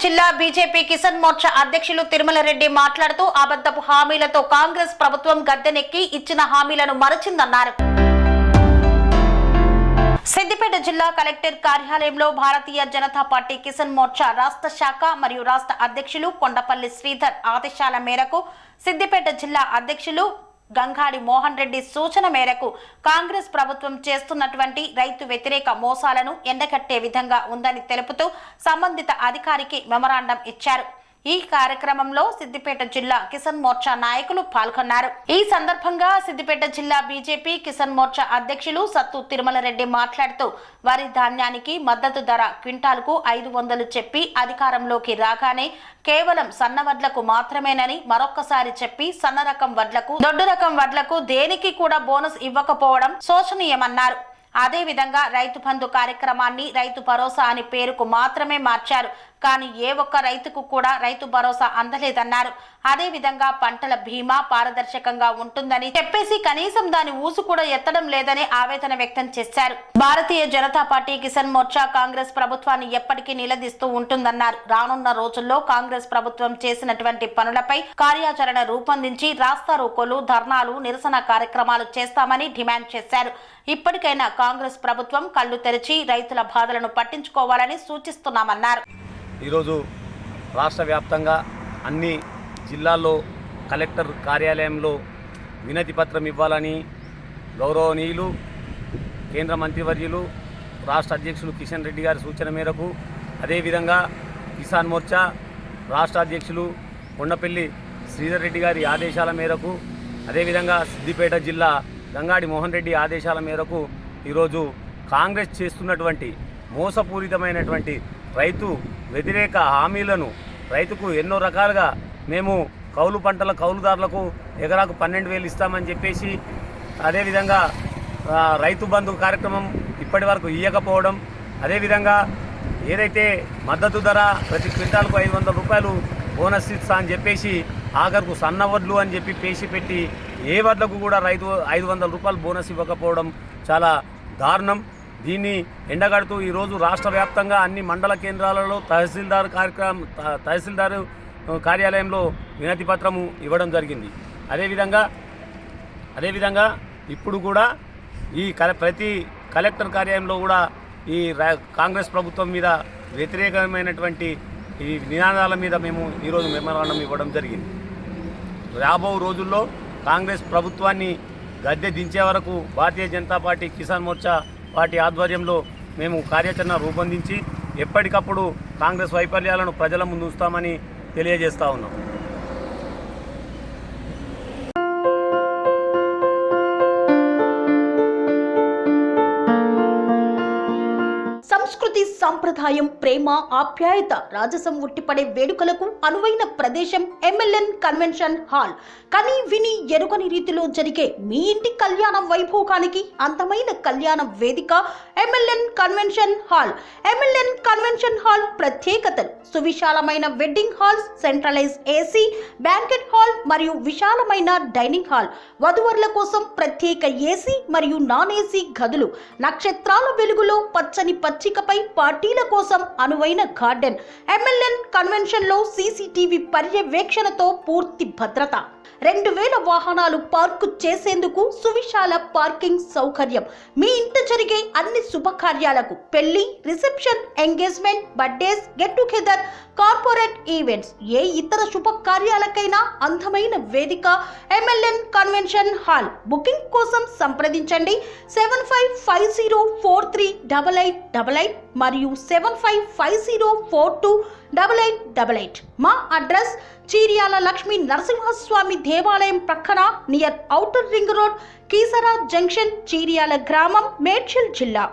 జిల్లా బీజేపీ కిసాన్ మోర్చా అధ్యక్షులు తిరుమల రెడ్డి మాట్లాడుతూ అబద్ధపు హామీలతో కాంగ్రెస్ ప్రభుత్వం గద్దెనెక్కి ఇచ్చిన హామీలను మరచిందన్నారు. సిద్దిపేట జిల్లా కలెక్టర్ కార్యాలయంలో భారతీయ జనతా పార్టీ కిసాన్ మోర్చా రాష్ట్ర శాఖ మరియు రాష్ట్ర అధ్యక్షులు కొండపల్లి శ్రీధర్ ఆదేశాల మేరకు సిద్దిపేట జిల్లా అధ్యక్షులు గంగాడి మోహన్ రెడ్డి సూచన మేరకు కాంగ్రెస్ ప్రభుత్వం చేస్తున్నటువంటి రైతు వ్యతిరేక మోసాలను ఎండగట్టే విధంగా ఉందని తెలుపుతూ సంబంధిత అధికారికి మెమరాండం ఇచ్చారు. ఈ కార్యక్రమంలో సిద్దిపేట జిల్లా కిసాన్ మోర్చా నాయకులు పాల్గొన్నారు. ఈ సందర్భంగా సిద్దిపేట జిల్లా బీజేపీ కిసాన్ మోర్చా అధ్యక్షులు సత్తు తిరుమల రెడ్డి మాట్లాడుతూ వరి ధాన్యానికి మద్దతు ధర క్వింటాల్కు 500 చెప్పి అధికారంలోకి రాగానే కేవలం సన్న వడ్లకు మాత్రమేనని మరొక్కసారి చెప్పి సన్న రకం వడ్లకు దొడ్డు రకం వడ్లకు దేనికి కూడా బోనస్ ఇవ్వకపోవడం శోచనీయమన్నారు. అదే విధంగా రైతు బంధు కార్యక్రమాన్ని రైతు భరోసా అని పేరుకు మాత్రమే మార్చారు. కానీ ఏ ఒక్క రైతుకు కూడా రైతు భరోసా అందలేదన్నారు. అదే విధంగా పంటల బీమా పారదర్శకంగా ఉంటుందని చెప్పేసి కనీసం దాని ఊసు కూడా ఎత్తడం లేదని ఆవేదన వ్యక్తం చేశారు. భారతీయ జనతా పార్టీ కిసాన్ మోర్చా కాంగ్రెస్ ప్రభుత్వాన్ని ఎప్పటికీ నిలదీస్తూ ఉంటుందన్నారు. రానున్న రోజుల్లో కాంగ్రెస్ ప్రభుత్వం చేసినటువంటి పనులపై కార్యాచరణ రూపొందించి రాస్తా రోకోలు, ధర్నాలు, నిరసన కార్యక్రమాలు చేస్తామని డిమాండ్ చేశారు. ఇప్పటికైనా కాంగ్రెస్ ప్రభుత్వం కళ్లు తెరిచి రైతుల బాధలను పట్టించుకోవాలని సూచిస్తున్నామన్నారు. ఈరోజు రాష్ట్ర వ్యాప్తంగా అన్ని జిల్లాల్లో కలెక్టర్ కార్యాలయంలో వినతి పత్రం ఇవ్వాలని గౌరవనీయులు కేంద్ర మంత్రివర్యులు రాష్ట్ర అధ్యక్షులు కిషన్ రెడ్డి గారి సూచన మేరకు, అదేవిధంగా కిసాన్ మోర్చా రాష్ట్ర అధ్యక్షులు కొండపల్లి శ్రీధర్ రెడ్డి గారి ఆదేశాల మేరకు, అదేవిధంగా సిద్దిపేట జిల్లా గంగాడి మోహన్ రెడ్డి ఆదేశాల మేరకు ఈరోజు కాంగ్రెస్ చేస్తున్నటువంటి మోసపూరితమైనటువంటి రైతు వ్యతిరేక హామీలను, రైతుకు ఎన్నో రకాలుగా మేము కౌలు పంటల కౌలుదారులకు ఎకరాకు 12,000 ఇస్తామని చెప్పేసి, అదేవిధంగా రైతు బంధు కార్యక్రమం ఇప్పటి వరకు ఇవ్వకపోవడం, అదేవిధంగా ఏదైతే మద్దతు ధర ప్రతి క్వింటాల్కు 500 రూపాయలు బోనస్ ఇస్తా అని చెప్పేసి ఆఖరుకు సన్న వడ్లు అని చెప్పి పేసి పెట్టి ఏ వడ్లకు కూడా రైతు 500 రూపాయలు బోనస్ ఇవ్వకపోవడం చాలా దారుణం. దీన్ని ఎండగడుతూ ఈరోజు రాష్ట్ర వ్యాప్తంగా అన్ని మండల కేంద్రాలలో తహసీల్దార్ కార్యాలయంలో వినతి పత్రము ఇవ్వడం జరిగింది. అదేవిధంగా ఇప్పుడు కూడా ఈ ప్రతి కలెక్టర్ కార్యాలయంలో కూడా ఈ కాంగ్రెస్ ప్రభుత్వం మీద వ్యతిరేకమైనటువంటి ఈ నినాదాల మీద మేము ఈరోజు మెమరాండం ఇవ్వడం జరిగింది. రాబో రోజుల్లో కాంగ్రెస్ ప్రభుత్వాన్ని గద్దె దించే వరకు భారతీయ జనతా పార్టీ కిసాన్ మోర్చా పార్టీ ఆధ్వర్యంలో మేము కార్యాచరణ రూపొందించి ఎప్పటికప్పుడు కాంగ్రెస్ వైఫల్యాలను ప్రజల ముందు ఉంచుతామని తెలియజేస్తా ఉన్నాం. సంస్కృతి, సంప్రదాయం, ప్రేమ, ఆప్యాయత, రాజసం ఉట్టిపడే వేడుకలకు అనువైన ప్రదేశం ఎంఎల్ఎన్ కన్వెన్షన్ హాల్. కని విని ఎరుగని రీతిలో జరిగే మీ ఇంటి కళ్యాణ వైభోగానికి అందమైన కళ్యాణ వేదిక MLN convention hall. MLN convention hall ప్రత్యేకతలు: సువిశాలమైన wedding halls, centralize AC banquet hall మరియు విశాలమైన డైనింగ్ హాల్, వధువరుల కోసం ప్రత్యేక ఏసీ మరియు నాన్ ఏసీ గదులు, నక్షత్రాల వెలుగులో పచ్చని పచ్చికపై పార్టీల కోసం అనువైన గార్డెన్. ఎంఎల్ఎన్ కన్వెన్షన్ లో సీసీటీవీ పర్యవేక్షణతో పూర్తి భద్రత, 2000 వాహనాలు పార్కు చేసేందుకు సువిశాల పార్కింగ్ సౌకర్యం. మీ ఇంట జరిగే అన్ని శుభకార్యాలకు, పెళ్లి, reception, engagement, birthdays, get together, corporate events, ఏ ఇతర శుభకార్యాలకైనా అందమైన వేదిక ఎంఎల్ఎన్ కన్వెన్షన్ హాల్. బుకింగ్ కోసం సంప్రదించండి 7550438888 మరియు 7550428888. మా అడ్రస్ చీర్యాల లక్ష్మీ నరసింహస్వామి దేవాలయం ప్రక్కన, near outer ring road, Keesara junction, Cheeryal గ్రామం, మేడ్చల్ జిల్లా.